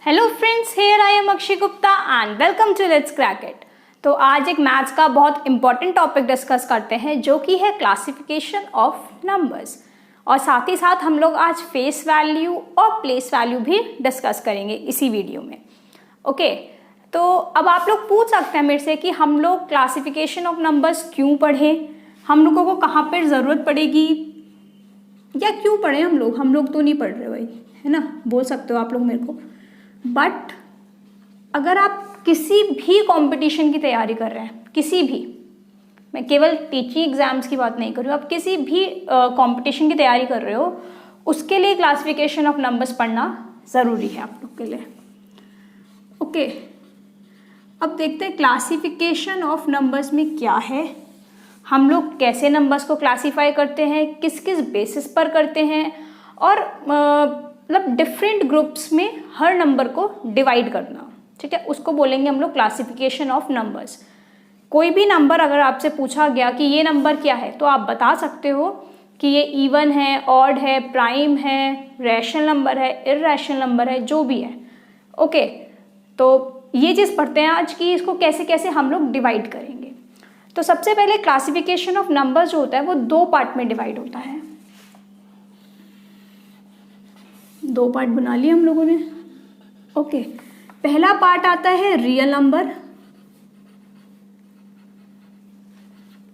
Hello friends, here I am Akshay Gupta and welcome to let's crack it. तो आज एक maths का बहुत इंपॉर्टेंट टॉपिक डिस्कस करते हैं जो कि है क्लासिफिकेशन ऑफ नंबर्स, और साथ ही साथ हम लोग आज फेस वैल्यू और प्लेस वैल्यू भी डिस्कस करेंगे इसी वीडियो में। ओके, तो अब आप लोग पूछ सकते हैं मेरे से कि हम लोग क्लासिफिकेशन ऑफ नंबर्स क्यों पढ़ें, हम लोगों को कहाँ पर ज़रूरत पड़ेगी या क्यों पढ़ें। हम लोग तो नहीं पढ़ रहे भाई, है ना, बोल सकते हो आप लोग मेरे को। बट अगर आप किसी भी कंपटीशन की तैयारी कर रहे हैं, किसी भी, मैं केवल टीचिंग एग्जाम्स की बात नहीं कर रही हूँ, आप किसी भी कंपटीशन की तैयारी कर रहे हो, उसके लिए क्लासिफिकेशन ऑफ नंबर्स पढ़ना ज़रूरी है आप लोग के लिए। ओके, अब देखते हैं क्लासिफिकेशन ऑफ नंबर्स में क्या है, हम लोग कैसे नंबर्स को क्लासीफाई करते हैं, किस किस बेसिस पर करते हैं, और मतलब डिफरेंट ग्रुप्स में हर नंबर को डिवाइड करना, ठीक है, उसको बोलेंगे हम लोग क्लासिफिकेशन ऑफ नंबर्स। कोई भी नंबर अगर आपसे पूछा गया कि ये नंबर क्या है, तो आप बता सकते हो कि ये इवन है, ऑड है, प्राइम है, रैशनल नंबर है, इररैशनल नंबर है, जो भी है। ओके, तो ये चीज़ पढ़ते हैं आज कि इसको कैसे कैसे हम लोग डिवाइड करेंगे। तो सबसे पहले क्लासिफिकेशन ऑफ नंबर जो होता है वो दो पार्ट में डिवाइड होता है। दो पार्ट बना लिए हम लोगों ने। ओके, पहला पार्ट आता है रियल नंबर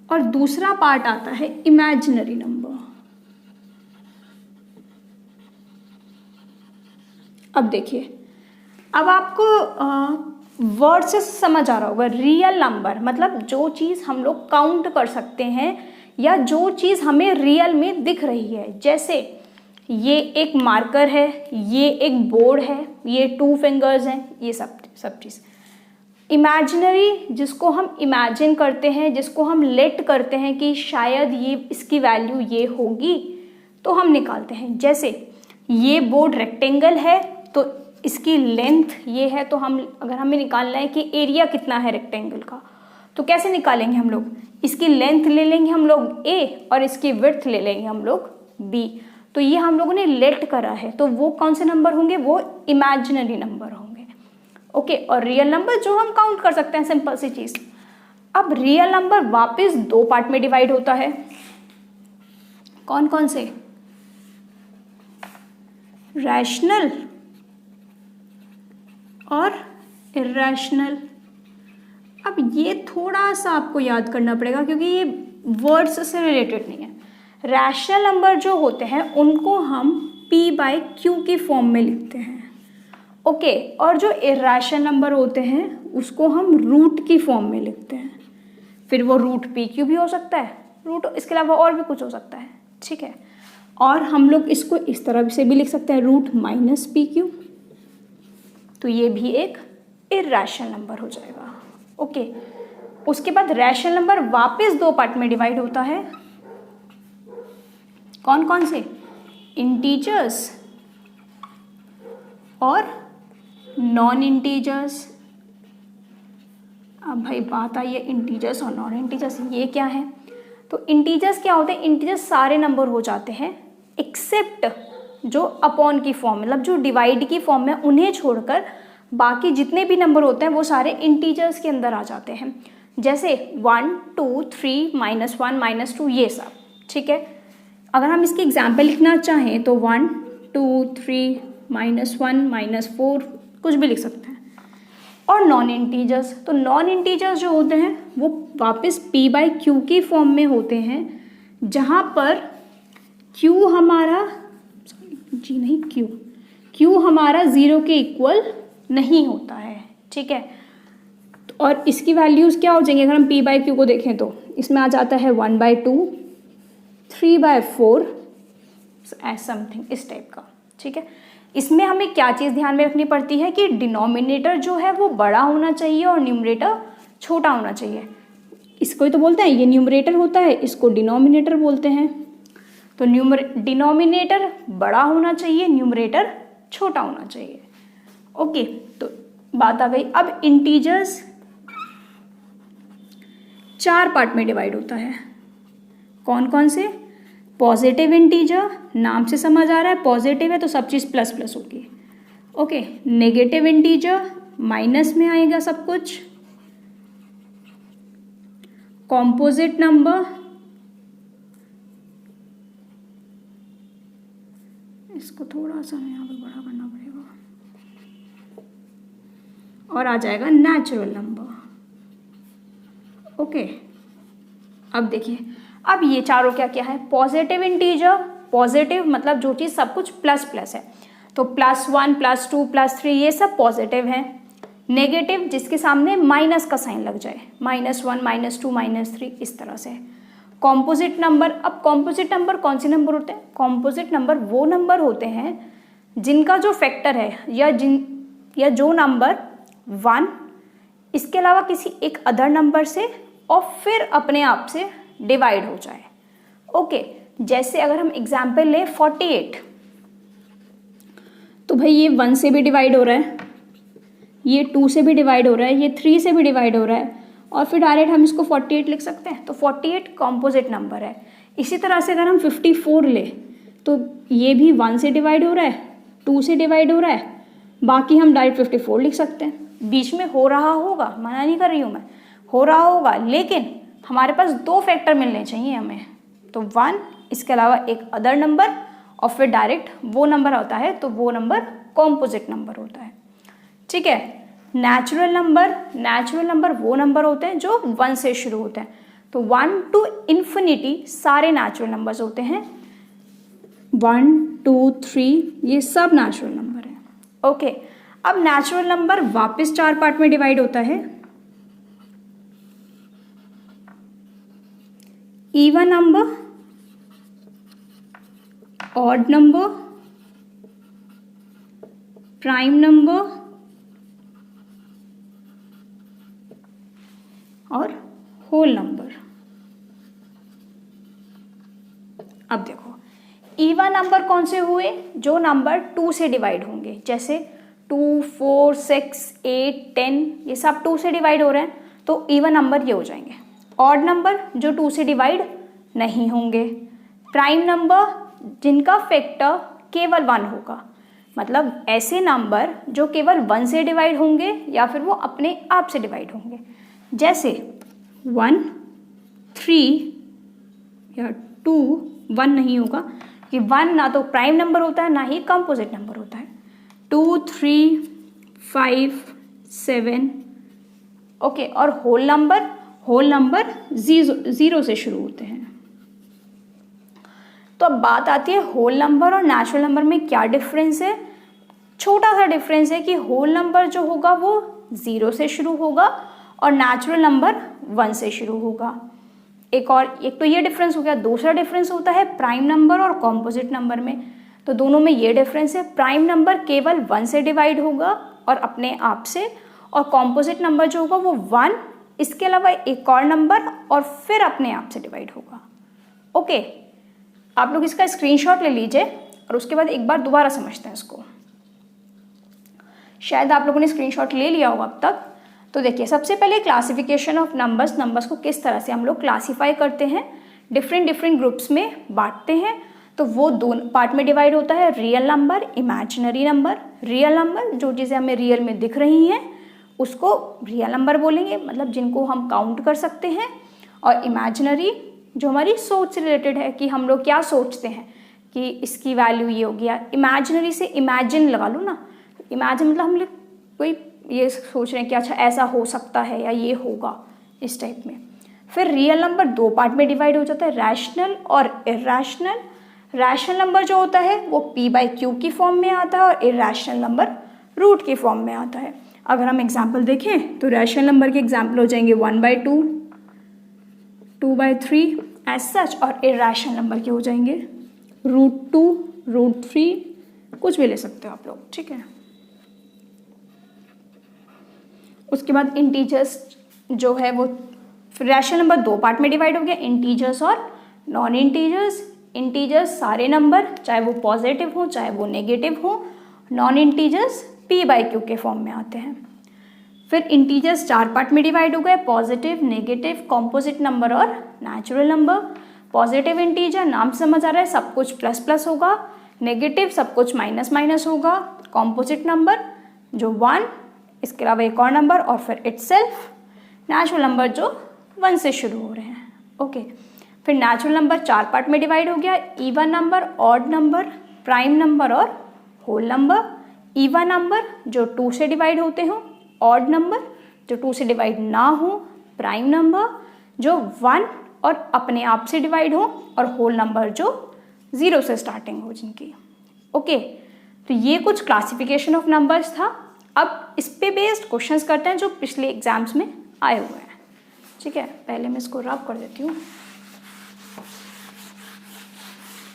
और दूसरा पार्ट आता है इमेजिनरी नंबर। अब देखिए, अब आपको वर्ड से समझ आ रहा होगा। रियल नंबर मतलब जो चीज़ हम लोग काउंट कर सकते हैं या जो चीज़ हमें रियल में दिख रही है, जैसे ये एक मार्कर है, ये एक बोर्ड है, ये 2 फिंगर्स हैं, ये सब चीज़। इमेजिनरी जिसको हम इमेजिन करते हैं, जिसको हम लेट करते हैं कि शायद ये इसकी वैल्यू ये होगी, तो हम निकालते हैं। जैसे ये बोर्ड रेक्टेंगल है तो इसकी लेंथ ये है, तो हम अगर हमें निकालना है कि एरिया कितना है रेक्टेंगल का, तो कैसे निकालेंगे हम लोग, इसकी लेंथ ले लेंगे हम लोग a और इसकी विड्थ ले लेंगे हम लोग b। तो ये हम लोगों ने लेट करा है, तो वो कौन से नंबर होंगे, वो इमेजिनरी नंबर होंगे। ओके, और रियल नंबर जो हम काउंट कर सकते हैं, सिंपल सी चीज। अब रियल नंबर वापस दो पार्ट में डिवाइड होता है। कौन कौन से, रैशनल और इररैशनल। अब ये थोड़ा सा आपको याद करना पड़ेगा क्योंकि ये वर्ड्स से रिलेटेड नहीं है। रैशनल नंबर जो होते हैं उनको हम p/q की फॉर्म में लिखते हैं। ओके, और जो इररैशनल नंबर होते हैं उसको हम रूट की फॉर्म में लिखते हैं। फिर वो रूट pq भी हो सकता है, रूट इसके अलावा और भी कुछ हो सकता है, ठीक है। और हम लोग इसको इस तरह से भी लिख सकते हैं, रूट -pq, तो ये भी एक इररैशनल नंबर हो जाएगा। ओके, उसके बाद रैशनल नंबर वापस दो पार्ट में डिवाइड होता है। कौन कौन से, इंटीजर्स और नॉन इंटीजर्स। अब भाई बात आई है इंटीजर्स और नॉन इंटीजर्स, ये क्या है। तो इंटीजर्स क्या होते हैं, इंटीजर्स सारे नंबर हो जाते हैं एक्सेप्ट जो अपॉन की फॉर्म, मतलब जो डिवाइड की फॉर्म में, उन्हें छोड़कर बाकी जितने भी नंबर होते हैं वो सारे इंटीजर्स के अंदर आ जाते हैं। जैसे 1 2 3 -1 -2 ये सब, ठीक है। अगर हम इसकी एग्जाम्पल लिखना चाहें तो 1 2 3 -1 -4 कुछ भी लिख सकते हैं। और नॉन इंटीजर्स, तो नॉन इंटीजर्स जो होते हैं वो वापस p/q की फॉर्म में होते हैं, जहाँ पर q हमारा q हमारा 0 के इक्वल नहीं होता है, ठीक है। और इसकी वैल्यूज़ क्या हो जाएंगी, अगर हम p/q को देखें तो इसमें आ जाता है 1/2 3/4 ऐसा समथिंग इस टाइप का, ठीक है। इसमें हमें क्या चीज़ ध्यान में रखनी पड़ती है कि डिनोमिनेटर जो है वो बड़ा होना चाहिए और न्यूमरेटर छोटा होना चाहिए। इसको ही तो बोलते हैं, ये न्यूमरेटर होता है, इसको डिनोमिनेटर बोलते हैं। तो डिनोमिनेटर बड़ा होना चाहिए, न्यूमरेटर छोटा होना चाहिए। ओके, तो बात आ गई। अब इंटीजर्स 4 पार्ट में डिवाइड होता है। कौन कौन से, पॉजिटिव इंटीजर, नाम से समझ आ रहा है पॉजिटिव है तो सब चीज़ प्लस प्लस होगी। ओके, नेगेटिव इंटीजर माइनस में आएगा सब कुछ, कॉम्पोजिट नंबर, इसको थोड़ा सा यहाँ पे बड़ा करना पड़ेगा, और आ जाएगा नेचुरल नंबर। ओके, अब देखिए, अब ये चारों क्या क्या है, पॉजिटिव इंटीजर, पॉजिटिव मतलब जो चीज़ सब कुछ प्लस प्लस है, तो +1 +2 +3 ये सब पॉजिटिव हैं। नेगेटिव जिसके सामने माइनस का साइन लग जाए, -1 -2 -3 इस तरह से। कॉम्पोजिट नंबर, अब कॉम्पोजिट नंबर कौन से नंबर होते हैं? कॉम्पोजिट नंबर वो नंबर होते हैं जिनका जो फैक्टर है या जो नंबर 1 इसके अलावा किसी एक अदर नंबर से और फिर अपने आप से डिवाइड हो जाए। ओके, जैसे अगर हम एग्जाम्पल लें 48, तो भाई ये 1 से भी डिवाइड हो रहा है, ये 2 से भी डिवाइड हो रहा है, ये 3 से भी डिवाइड हो रहा है, और फिर डायरेक्ट हम इसको 48 लिख सकते हैं, तो 48 कॉम्पोजिट नंबर है। इसी तरह से अगर हम 54 लें तो ये भी 1 से डिवाइड हो रहा है, 2 से डिवाइड हो रहा है, बाकी हम डायरेक्ट 54 लिख सकते हैं। बीच में हो रहा होगा, मना नहीं कर रही हूँ मैं, हो रहा होगा, लेकिन हमारे पास 2 फैक्टर मिलने चाहिए हमें, तो 1 इसके अलावा एक अदर नंबर और फिर डायरेक्ट वो नंबर होता है, तो वो नंबर कॉम्पोजिट नंबर होता है। ठीक है, नेचुरल नंबर वो नंबर होते हैं जो 1 से शुरू होते हैं, तो 1 to इन्फिनिटी सारे नेचुरल नंबर्स होते हैं, 1 2 3 ये सब नेचुरल नंबर हैं। ओके, अब नेचुरल नंबर वापस 4 पार्ट में डिवाइड होता है, even number, odd number, prime number और होल नंबर। अब देखो, इवन नंबर कौन से हुए? जो नंबर 2 से डिवाइड होंगे, जैसे 2 4 6 8 10 ये सब 2 से डिवाइड हो रहे हैं, तो इवन नंबर ये हो जाएंगे। ऑड नंबर जो 2 से डिवाइड नहीं होंगे। प्राइम नंबर जिनका फैक्टर केवल 1 होगा, मतलब ऐसे नंबर जो केवल 1 से डिवाइड होंगे या फिर वो अपने आप से डिवाइड होंगे, जैसे 1 3 या 2 1 नहीं होगा कि 1 ना तो प्राइम नंबर होता है ना ही कंपोजिट नंबर होता है। 2 3 5 7 ओके, और होल नंबर 0 से शुरू होते हैं। तो अब बात आती है होल नंबर और नेचुरल नंबर में क्या डिफरेंस है। छोटा सा डिफरेंस है कि होल नंबर जो होगा वो 0 से शुरू होगा और नेचुरल नंबर 1 से शुरू होगा। एक तो ये डिफरेंस हो गया। दूसरा डिफरेंस होता है प्राइम नंबर और कॉम्पोजिट नंबर में। तो दोनों में ये डिफरेंस है, प्राइम नंबर केवल 1 से डिवाइड होगा और अपने आप से, और कॉम्पोजिट नंबर जो होगा वो 1 इसके अलावा एक और नंबर और फिर अपने आप से डिवाइड होगा। ओके, आप लोग इसका स्क्रीनशॉट ले लीजिए और उसके बाद एक बार दोबारा समझते हैं इसको। शायद आप लोगों ने स्क्रीनशॉट ले लिया होगा अब तक। तो देखिए, सबसे पहले क्लासिफिकेशन ऑफ नंबर्स को किस तरह से हम लोग क्लासीफाई करते हैं, डिफरेंट ग्रुप्स में बांटते हैं। तो वो 2 पार्ट में डिवाइड होता है, real number, imaginary number. Real number जो चीज़ें हमें रियल में दिख रही हैं उसको रियल नंबर बोलेंगे, मतलब जिनको हम काउंट कर सकते हैं। और इमेजिनरी जो हमारी सोच से रिलेटेड है कि हम लोग क्या सोचते हैं कि इसकी वैल्यू ये होगी। इमेजिनरी से इमेजिन लगा लो ना, इमेजिन मतलब हम लोग कोई ये सोच रहे हैं कि अच्छा ऐसा हो सकता है या ये होगा, इस टाइप में। फिर रियल नंबर 2 पार्ट में डिवाइड हो जाता है, रैशनल और इरैशनल। रैशनल नंबर जो होता है वो p/q की फॉर्म में आता है और इरैशनल नंबर रूट की फॉर्म में आता है। अगर हम एग्जाम्पल देखें तो रैशनल नंबर के एग्जाम्पल हो जाएंगे 1/2, 2/3 एज सच, और इरैशनल नंबर के हो जाएंगे √2, √3, कुछ भी ले सकते हो आप लोग, ठीक है। उसके बाद इंटीजर्स जो है वो रैशनल नंबर 2 पार्ट में डिवाइड हो गया, इंटीजर्स और नॉन इंटीजर्स। इंटीजर्स सारे नंबर, चाहे वो पॉजिटिव हो चाहे वो नेगेटिव हो। नॉन इंटीजर्स p/q के फॉर्म में आते हैं। फिर इंटीजर्स 4 पार्ट में डिवाइड हो गए, पॉजिटिव, नेगेटिव, कॉम्पोजिट नंबर और नेचुरल नंबर। पॉजिटिव इंटीजर नाम से समझ आ रहा है सब कुछ प्लस प्लस होगा, नेगेटिव सब कुछ माइनस माइनस होगा, कॉम्पोजिट नंबर जो 1, इसके अलावा एक और नंबर और फिर इटसेल्फ, नेचुरल नंबर जो 1 से शुरू हो रहे हैं। ओके, फिर नेचुरल नंबर 4 पार्ट में डिवाइड हो गया, even number, odd number, prime number और होल नंबर। इवन नंबर जो 2 से डिवाइड होते हों, ऑड नंबर जो 2 से डिवाइड ना हो, प्राइम नंबर जो 1 और अपने आप से डिवाइड हो, और होल नंबर जो 0 से स्टार्टिंग हो जिनकी। ओके, तो ये कुछ क्लासिफिकेशन ऑफ नंबर्स था। अब इस पे बेस्ड क्वेश्चंस करते हैं जो पिछले एग्जाम्स में आए हुए हैं। ठीक है, पहले मैं इसको रब कर देती हूँ।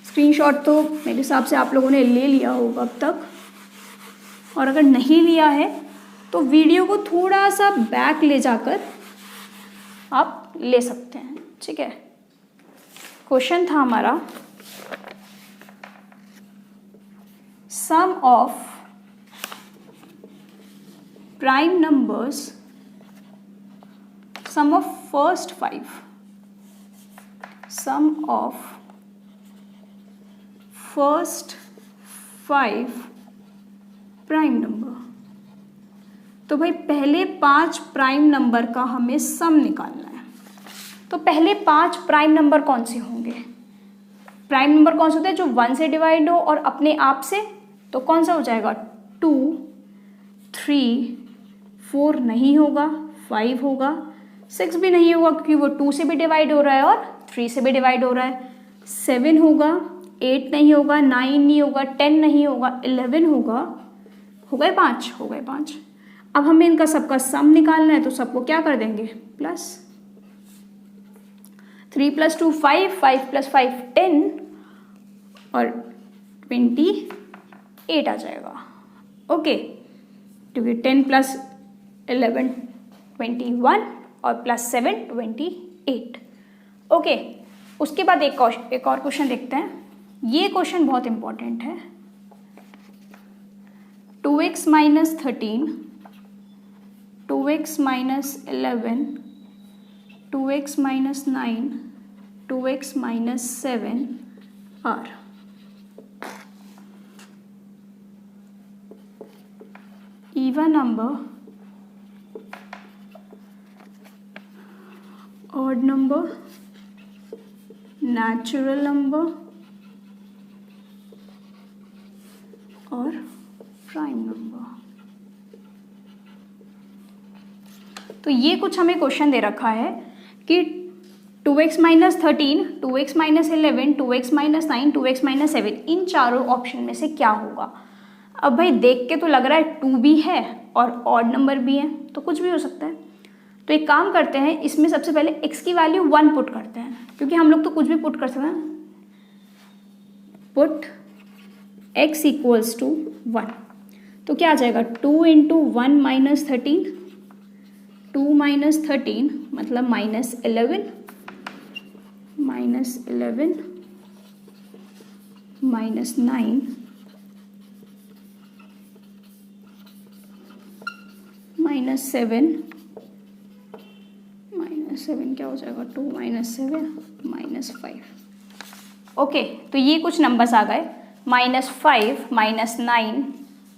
स्क्रीनशॉट तो मेरे हिसाब से आप लोगों ने ले लिया होगा अब तक, और अगर नहीं लिया है तो वीडियो को थोड़ा सा बैक ले जाकर आप ले सकते हैं। ठीक है, क्वेश्चन था हमारा sum of prime numbers, sum of first 5, sum of first 5 prime number. तो भाई पहले 5 प्राइम नंबर का हमें सम निकालना है। तो पहले 5 प्राइम नंबर कौन से होंगे? प्राइम नंबर कौन से होते हैं? जो 1 से डिवाइड हो और अपने आप से, तो कौन सा हो जाएगा? 2, 3, 4 नहीं होगा, 5 होगा, 6 भी नहीं होगा क्योंकि वो 2 से भी डिवाइड हो रहा है और 3 से भी डिवाइड हो रहा है, 7 होगा, 8 नहीं होगा, 9 नहीं होगा, 10 नहीं होगा, 11 होगा, हो गए 5, हो गए 5। अब हमें इनका सबका सम निकालना है, तो सबको क्या कर देंगे? प्लस। 3 + 2 5, 5 + 5 10 और 28 आ जाएगा। ओके, क्योंकि 10 + 11 21 और +7 28। ओके, उसके बाद एक और क्वेश्चन देखते हैं। ये क्वेश्चन बहुत इंपॉर्टेंट है। 2x - 13, 2x - 11, 2x - 9, 2x - 7 are even number, odd number, natural number और प्राइम नंबर। तो ये कुछ हमें क्वेश्चन दे रखा है कि 2x - 13, 2x - 11, 2x - 9, 2x - 7 इन चारों ऑप्शन में से क्या होगा। अब भाई देख के तो लग रहा है 2 भी है और ऑड नंबर भी है, तो कुछ भी हो सकता है। तो एक काम करते हैं, इसमें सबसे पहले x की वैल्यू 1 पुट करते हैं, क्योंकि हम लोग तो कुछ भी पुट कर सकते हैं। पुट x = 1, तो क्या आ जाएगा? 2 × 1 - 13, 2 - 13 मतलब -11, -11 -9 -7 -7 क्या हो जाएगा? 2 - 7 -5। ओके, तो ये कुछ नंबर्स आ गए, -5, -9,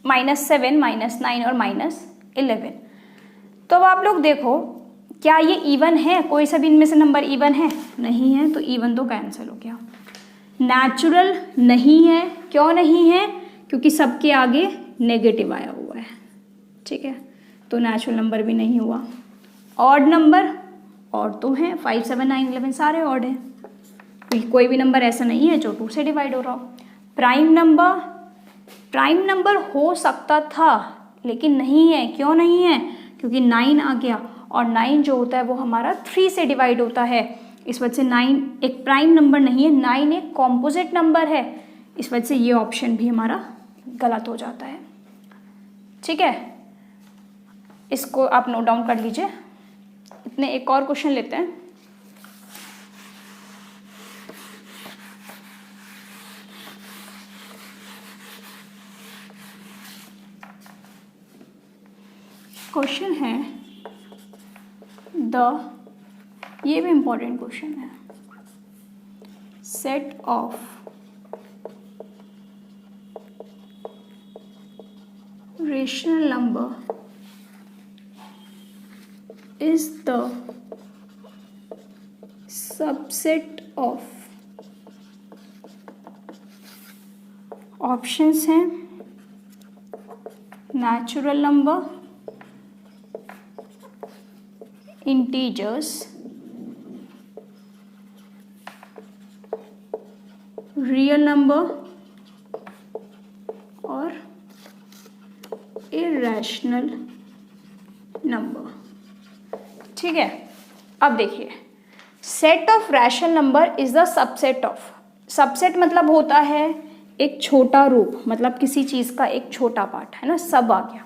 -7, -9 और -11। तो अब आप लोग देखो, क्या ये इवन है? कोई सा भी इनमें से नंबर इवन है? नहीं है, तो इवन तो कैंसिल हो गया। नेचुरल नहीं है, क्यों नहीं है? क्योंकि सबके आगे नेगेटिव आया हुआ है। ठीक है, तो नेचुरल नंबर भी नहीं हुआ। ऑड नंबर, ऑड तो है, 5, 7, 9, 11 सारे ऑड हैं, कोई भी नंबर ऐसा नहीं है जो 2 से डिवाइड हो रहा हो। प्राइम नंबर, प्राइम नंबर हो सकता था लेकिन नहीं है, क्यों नहीं है? क्योंकि 9 आ गया, और 9 जो होता है वो हमारा 3 से डिवाइड होता है, इस वजह से 9 एक प्राइम नंबर नहीं है, 9 एक कॉम्पोजिट नंबर है, इस वजह से ये ऑप्शन भी हमारा गलत हो जाता है। ठीक है, इसको आप नोट डाउन कर लीजिए। इतने एक और क्वेश्चन लेते हैं। क्वेश्चन है ये भी इंपॉर्टेंट क्वेश्चन है, set of rational number is the subset of, options हैं natural number, integers, real number और इरेशनल नंबर। ठीक है, अब देखिए, set of rational number is the subset of, subset मतलब होता है एक छोटा रूप, मतलब किसी चीज का एक छोटा पार्ट, है ना, सब आ गया,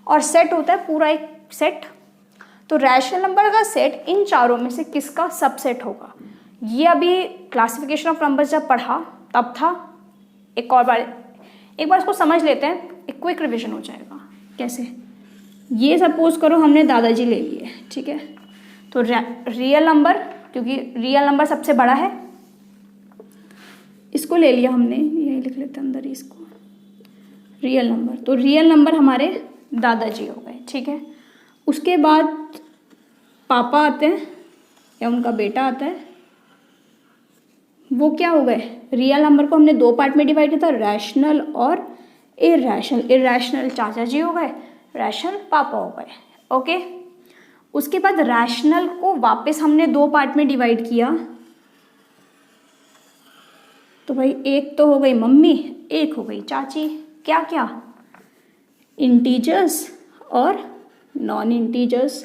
और सेट होता है पूरा एक सेट। तो रैशनल नंबर का सेट इन चारों में से किसका सबसेट होगा? ये अभी क्लासिफिकेशन ऑफ नंबर्स जब पढ़ा तब था। एक बार इसको समझ लेते हैं, एक क्विक रिवीजन हो जाएगा। कैसे? ये सपोज करो हमने दादाजी ले लिए, ठीक है, तो रियल नंबर, क्योंकि रियल नंबर सबसे बड़ा है, इसको ले लिया हमने, यही लिख लेते हैं अंदर ही इसको, रियल नंबर। तो रियल नंबर हमारे दादाजी हो गए, ठीक है। उसके बाद पापा आते हैं या उनका बेटा आता है, वो क्या हो गए? रियल नंबर को हमने दो पार्ट में डिवाइड किया था, रैशनल और इरेशनल। इरेशनल चाचा जी हो गए, रैशनल पापा हो गए, ओके। उसके बाद रैशनल को वापस हमने दो पार्ट में डिवाइड किया, तो भाई एक तो हो गई मम्मी, एक हो गई चाची। क्या क्या? इंटीजर्स और नॉन इंटीजर्स,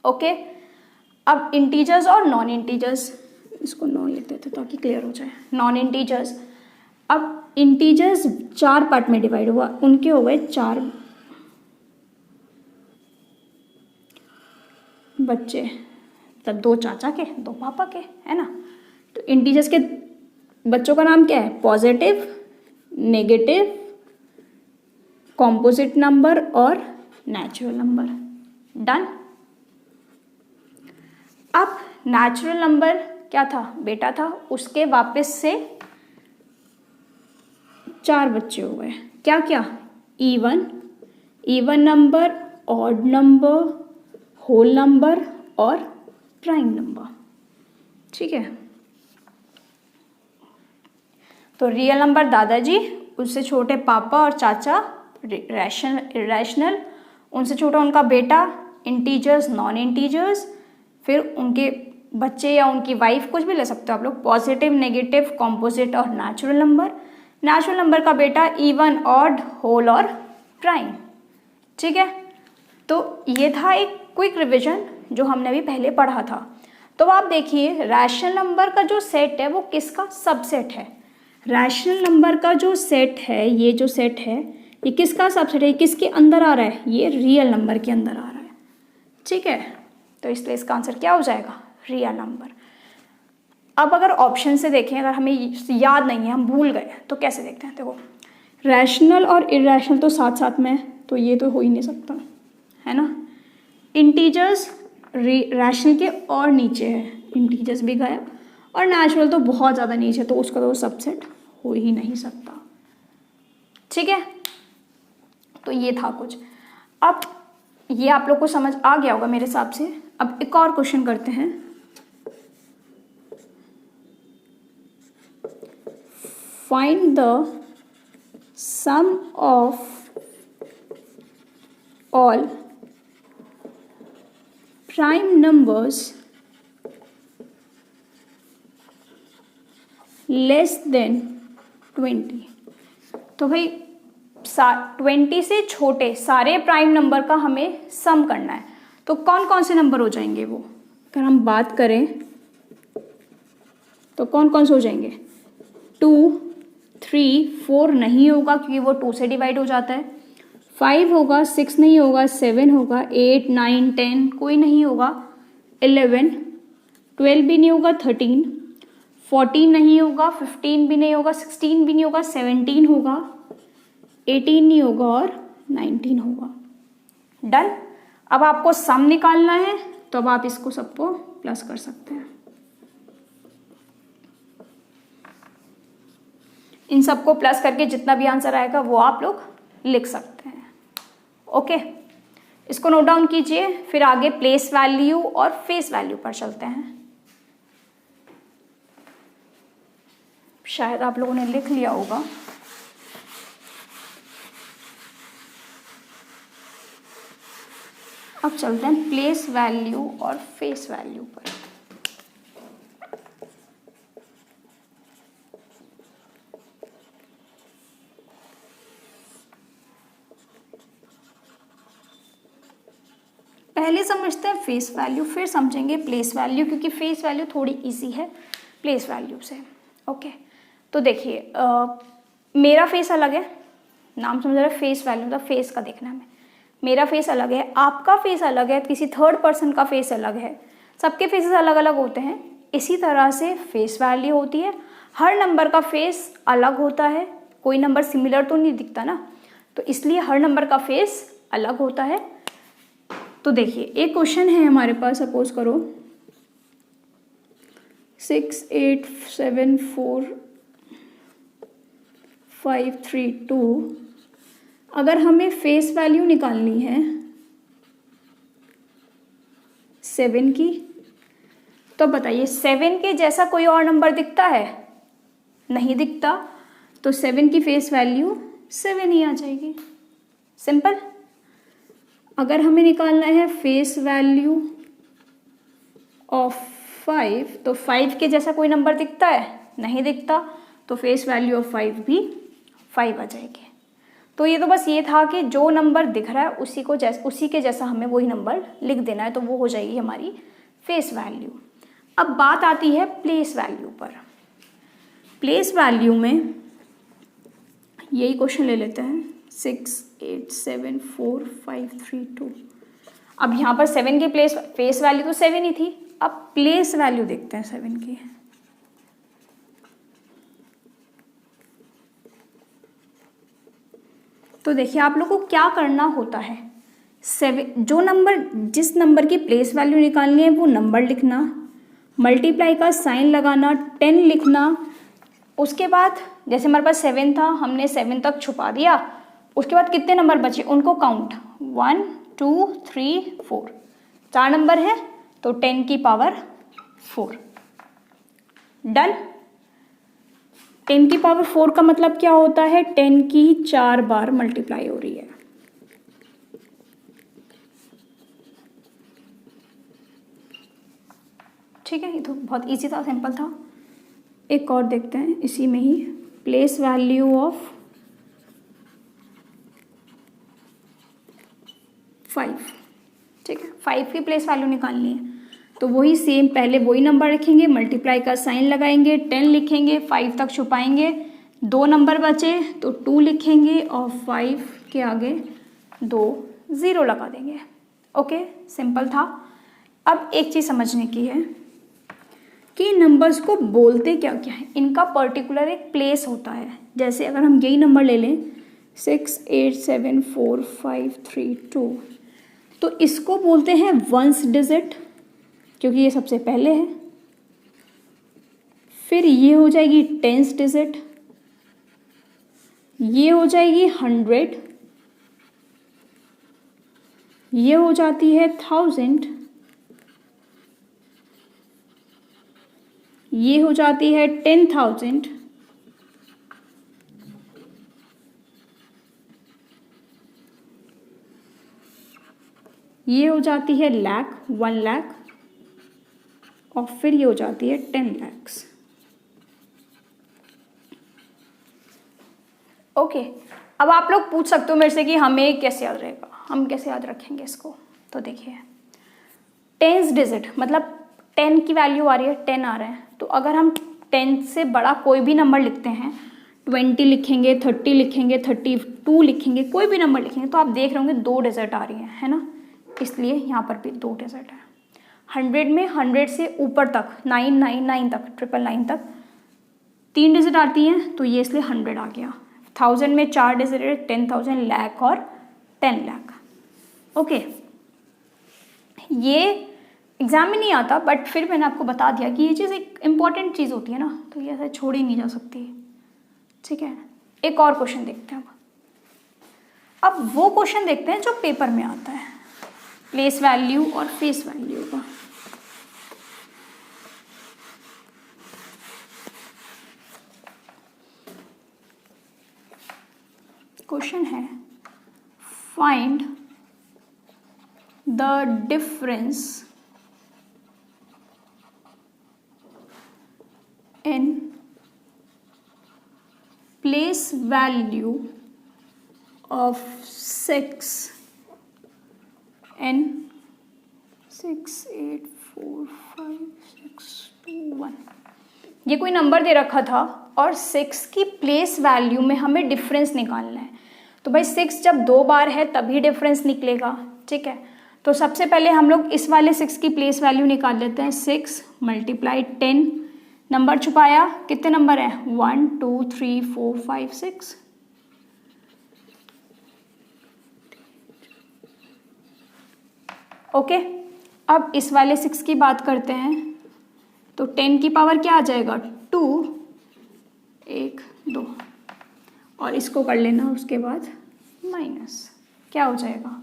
ओके। अब इंटीजर्स और नॉन इंटीजर्स, इसको नॉन लिख देते ताकि क्लियर हो जाए, नॉन इंटीजर्स। अब इंटीजर्स चार पार्ट में डिवाइड हुआ, उनके हो गए चार बच्चे, तब दो चाचा के दो पापा के, है ना। तो इंटीजर्स के बच्चों का नाम क्या है? पॉजिटिव, नेगेटिव, कॉम्पोजिट नंबर और नेचुरल नंबर। डन। अब नेचुरल नंबर क्या था? बेटा था, उसके वापस से चार बच्चे हो गए। क्या क्या? Even, even number, odd number, whole number और प्राइम नंबर, ठीक है। तो रियल नंबर दादाजी, उससे छोटे पापा और चाचा, रैशनल, उनसे छोटा उनका बेटा, इंटीजर्स, नॉन इंटीजर्स, फिर उनके बच्चे या उनकी वाइफ, कुछ भी ले सकते हो आप लोग, पॉजिटिव, नेगेटिव, कॉम्पोजिट और नेचुरल नंबर। नेचुरल नंबर का बेटा इवन, ऑड, होल और प्राइम, ठीक है। तो ये था एक क्विक रिवीजन जो हमने अभी पहले पढ़ा था। तो आप देखिए, रैशनल नंबर का जो सेट है वो किसका सबसेट है? रैशनल नंबर का जो सेट है, ये जो सेट है, ये किसका सबसेट है? किसके अंदर आ रहा है? ये रियल नंबर के अंदर आ रहा है, ठीक है। तो इसलिए इसका आंसर क्या हो जाएगा? Real number. अब अगर ऑप्शन से देखें, अगर हमें याद नहीं है, हम भूल गए, तो कैसे देखते हैं? देखो, रैशनल और इरेशनल तो साथ साथ में, तो ये तो हो ही नहीं सकता, है ना। इंटीजर्स रैशनल के और नीचे है, इंटीजर्स भी गायब, और नेचुरल तो बहुत ज़्यादा नीचे, तो उसका तो सबसेट हो ही नहीं सकता, ठीक है। तो ये था कुछ। अब ये आप लोग को समझ आ गया होगा मेरे हिसाब से। अब एक और क्वेश्चन करते हैं। Find the sum of all prime numbers less than 20। तो भाई 20 से छोटे सारे प्राइम नंबर का हमें सम करना है। तो कौन कौन से नंबर हो जाएंगे वो? अगर हम बात करें तो कौन कौन से हो जाएंगे? 2, 3, 4 नहीं होगा क्योंकि वो 2 से डिवाइड हो जाता है। 5 होगा, 6 नहीं होगा, 7 होगा, 8, 9, 10 कोई नहीं होगा, 11, 12 भी नहीं होगा, 13, 14 नहीं होगा, 15 भी नहीं होगा, 16 भी नहीं होगा, 17 होगा, 18 नहीं होगा और 19 होगा। डन। अब आपको सम निकालना है, तो अब आप इसको सबको प्लस कर सकते हैं। इन सबको प्लस करके जितना भी आंसर आएगा वो आप लोग लिख सकते हैं। ओके, इसको नोट डाउन कीजिए। फिर आगे प्लेस वैल्यू और फेस वैल्यू पर चलते हैं। शायद आप लोगों ने लिख लिया होगा। अब चलते हैं प्लेस वैल्यू और फेस वैल्यू पर। पहले समझते हैं फेस वैल्यू, फिर समझेंगे प्लेस वैल्यू, क्योंकि फेस वैल्यू थोड़ी इजी है प्लेस वैल्यू से। ओके, तो देखिए मेरा फेस अलग है, नाम समझ रहे, फेस वैल्यू मतलब फेस का देखना है। मेरा फेस अलग है, आपका फेस अलग है, किसी थर्ड पर्सन का फेस अलग है, सबके फेसेस अलग अलग होते हैं। इसी तरह से फेस वैल्यू होती है, हर नंबर का फेस अलग होता है, कोई नंबर सिमिलर तो नहीं दिखता ना, तो इसलिए हर नंबर का फेस अलग होता है। तो देखिए एक क्वेश्चन है हमारे पास, सपोज करो 6 8 7 4 5 3 2। अगर हमें फेस वैल्यू निकालनी है 7 की, तो बताइए 7 के जैसा कोई और नंबर दिखता है? नहीं दिखता, तो 7 की फेस वैल्यू 7 ही आ जाएगी। सिंपल। अगर हमें निकालना है फेस वैल्यू ऑफ 5, तो 5 के जैसा कोई नंबर दिखता है? नहीं दिखता, तो फेस वैल्यू ऑफ 5 भी 5 आ जाएगी। तो ये तो बस ये था कि जो नंबर दिख रहा है उसी के जैसा हमें वही नंबर लिख देना है, तो वो हो जाएगी हमारी फेस वैल्यू। अब बात आती है प्लेस वैल्यू पर। प्लेस वैल्यू में यही क्वेश्चन ले लेते हैं 6 8 7 4 5 3 2। अब यहाँ पर 7 की फेस वैल्यू तो 7 ही थी, अब प्लेस वैल्यू देखते हैं 7 की। तो देखिए आप लोग को क्या करना होता है, जिस नंबर की प्लेस वैल्यू निकालनी है वो नंबर लिखना, मल्टीप्लाई का साइन लगाना, 10 लिखना। उसके बाद जैसे हमारे पास 7 था, हमने 7 तक छुपा दिया, उसके बाद कितने नंबर बचे उनको काउंट, 1 2 3 4, 4 नंबर है, तो 10 की पावर 4। डन। 10 की पावर 4 का मतलब क्या होता है, 10 की 4 बार मल्टीप्लाई हो रही है। ठीक है, ये तो बहुत इजी था, सिंपल था। एक और देखते हैं इसी में ही, प्लेस वैल्यू ऑफ 5। ठीक है, 5 की प्लेस वैल्यू निकालनी है, तो वही सेम, पहले वही नंबर रखेंगे, मल्टीप्लाई का साइन लगाएंगे, 10 लिखेंगे, 5 तक छुपाएंगे, 2 नंबर बचे तो 2 लिखेंगे और 5 के आगे 2 0 लगा देंगे। ओके, सिंपल था। अब एक चीज़ समझने की है कि नंबर्स को बोलते क्या क्या है, इनका पर्टिकुलर एक प्लेस होता है। जैसे अगर हम यही नंबर ले लें 6 8 7 4 5 3 2, तो इसको बोलते हैं वंस डिजिट, क्योंकि ये सबसे पहले है। फिर ये हो जाएगी टेंस डिजिट, ये हो जाएगी 100, ये हो जाती है 1000, ये हो जाती है 10,000, ये हो जाती है लाख, 1 लाख, और फिर ये हो जाती है 10 lakhs। ओके, अब आप लोग पूछ सकते हो मेरे से कि हमें कैसे याद रहेगा, हम कैसे याद रखेंगे इसको। तो देखिए टेंस डिजिट मतलब 10 की वैल्यू आ रही है, 10 आ रहे हैं, तो अगर हम 10 से बड़ा कोई भी नंबर लिखते हैं, 20 लिखेंगे, 30 लिखेंगे, 32 लिखेंगे, कोई भी नंबर लिखेंगे, तो आप देख रहे होंगे 2 डिजिट आ रही है ना, इसलिए यहाँ पर भी 2 डिजिट है। 100 में 100 से ऊपर तक 999 तक 999 तक 3 डिजिट आती हैं, तो ये इसलिए 100 आ गया। 1000 में 4 डिजिट है, 10,000, लाख और 10 लाख। ओके, ये एग्जाम में नहीं आता, बट फिर मैंने आपको बता दिया कि ये चीज़ एक इम्पॉर्टेंट चीज़ होती है ना, तो ये ऐसे छोड़ी नहीं जा सकती। ठीक है, एक और क्वेश्चन देखते हैं अब। अब वो क्वेश्चन देखते हैं जो पेपर में आता है, प्लेस वैल्यू और फेस वैल्यू का। क्वेश्चन है find the difference in place value of 6 and 6 8 4 5 6 2 1। ये कोई नंबर दे रखा था और 6 की प्लेस वैल्यू में हमें डिफरेंस निकालना है। तो भाई 6 जब 2 बार है तभी डिफरेंस निकलेगा, ठीक है। तो सबसे पहले हम लोग इस वाले 6 की प्लेस वैल्यू निकाल लेते हैं। 6 मल्टीप्लाई 10, नंबर छुपाया, कितने नंबर है 1 2 3 4 5 6। ओके, अब इस वाले 6 की बात करते हैं। तो 10 की पावर क्या आ जाएगा 2 1 2, और इसको कर लेना उसके बाद माइनस, क्या हो जाएगा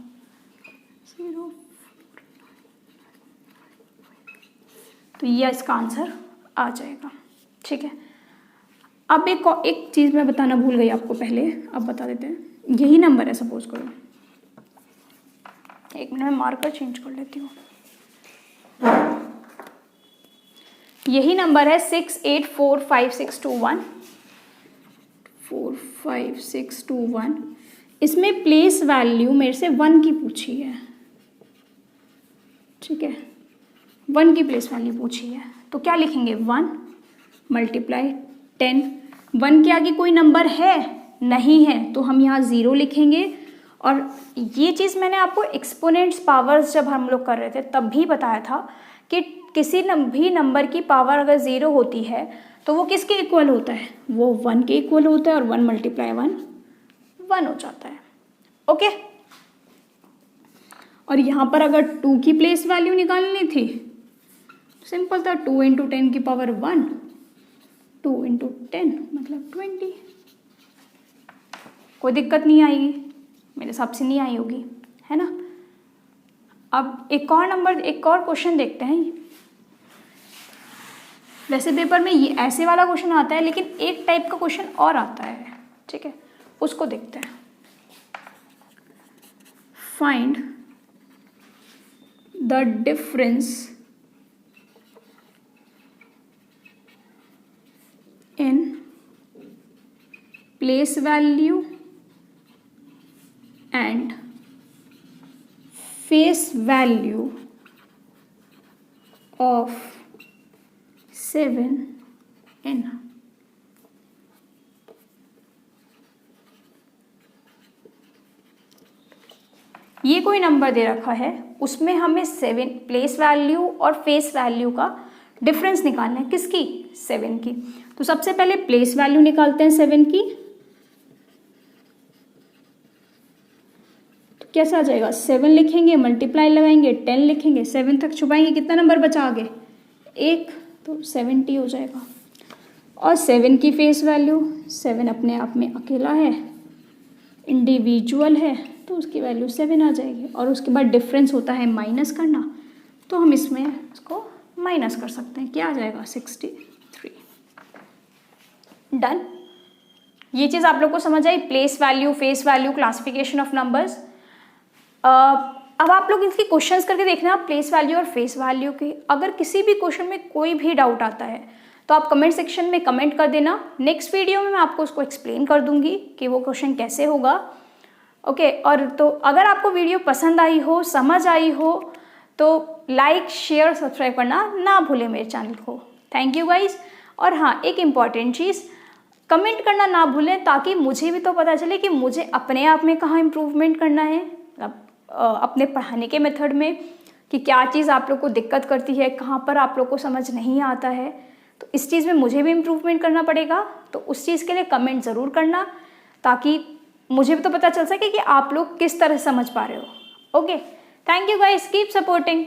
0। तो ये इसका आंसर आ जाएगा, ठीक है। अब एक चीज़ मैं बताना भूल गई आपको पहले, अब बता देते हैं। यही नंबर है, सपोज करो, एक मिनट में मार्कर चेंज कर लेती हूँ। यही नंबर है 6 8 4 5 6 2 1 4 5 6 2 1। इसमें प्लेस वैल्यू मेरे से 1 की पूछी है, ठीक है, 1 की प्लेस वैल्यू पूछी है। तो क्या लिखेंगे 1 मल्टीप्लाई 10। 1 के आगे कोई नंबर है नहीं है, तो हम यहाँ 0 लिखेंगे। और ये चीज़ मैंने आपको एक्सपोनेंट्स पावर्स जब हम लोग कर रहे थे तब भी बताया था कि किसी भी नंबर की पावर अगर 0 होती है तो वो किसके इक्वल होता है, वो 1 के इक्वल होता है, और 1 मल्टीप्लाई 1 1 हो जाता है। ओके, और यहाँ पर अगर 2 की प्लेस वैल्यू निकालनी थी, सिंपल था, 2 × 10 की पावर 1, 2 × 10 मतलब 20। कोई दिक्कत नहीं आएगी, मेरे हिसाब से नहीं आई होगी, है ना। अब एक और क्वेश्चन देखते हैं। वैसे पेपर में ये ऐसे वाला क्वेश्चन आता है, लेकिन एक टाइप का क्वेश्चन और आता है, ठीक है, उसको देखते हैं। Find the difference in place value and face value of 7n। ये कोई नंबर दे रखा है, उसमें हमें 7 प्लेस वैल्यू और फेस वैल्यू का डिफरेंस निकालना है। किसकी 7 की। तो सबसे पहले प्लेस वैल्यू निकालते हैं 7 की। कैसा आ जाएगा 7 लिखेंगे, मल्टीप्लाई लगाएंगे, 10 लिखेंगे, 7 तक छुपाएंगे, कितना नंबर बचा आगे 1, तो 70 हो जाएगा। और 7 की फेस वैल्यू, 7 अपने आप में अकेला है, इंडिविजुअल है, तो उसकी वैल्यू 7 आ जाएगी। और उसके बाद डिफरेंस होता है माइनस करना, तो हम इसमें इसको माइनस कर सकते हैं, क्या आ जाएगा 63। डन। ये चीज़ आप लोग को समझ आई, place value, face value, classification of numbers. अब आप लोग इसकी क्वेश्चंस करके देखना प्लेस वैल्यू और फेस वैल्यू के। अगर किसी भी क्वेश्चन में कोई भी डाउट आता है तो आप कमेंट सेक्शन में कमेंट कर देना। नेक्स्ट वीडियो में मैं आपको उसको एक्सप्लेन कर दूंगी कि वो क्वेश्चन कैसे होगा। ओके, और तो अगर आपको वीडियो पसंद आई हो, समझ आई हो, तो लाइक, शेयर, सब्सक्राइब करना ना भूलें मेरे चैनल को। Thank you guys. और हाँ, एक इम्पॉर्टेंट चीज़, कमेंट करना ना भूलें, ताकि मुझे भी तो पता चले कि मुझे अपने आप में कहाँ इम्प्रूवमेंट करना है, अपने पढ़ाने के मेथड में, कि क्या चीज़ आप लोग को दिक्कत करती है, कहाँ पर आप लोग को समझ नहीं आता है। तो इस चीज़ में मुझे भी इम्प्रूवमेंट करना पड़ेगा, तो उस चीज़ के लिए कमेंट ज़रूर करना, ताकि मुझे भी तो पता चल सके कि आप लोग किस तरह समझ पा रहे हो। Okay, thank you guys, keep supporting.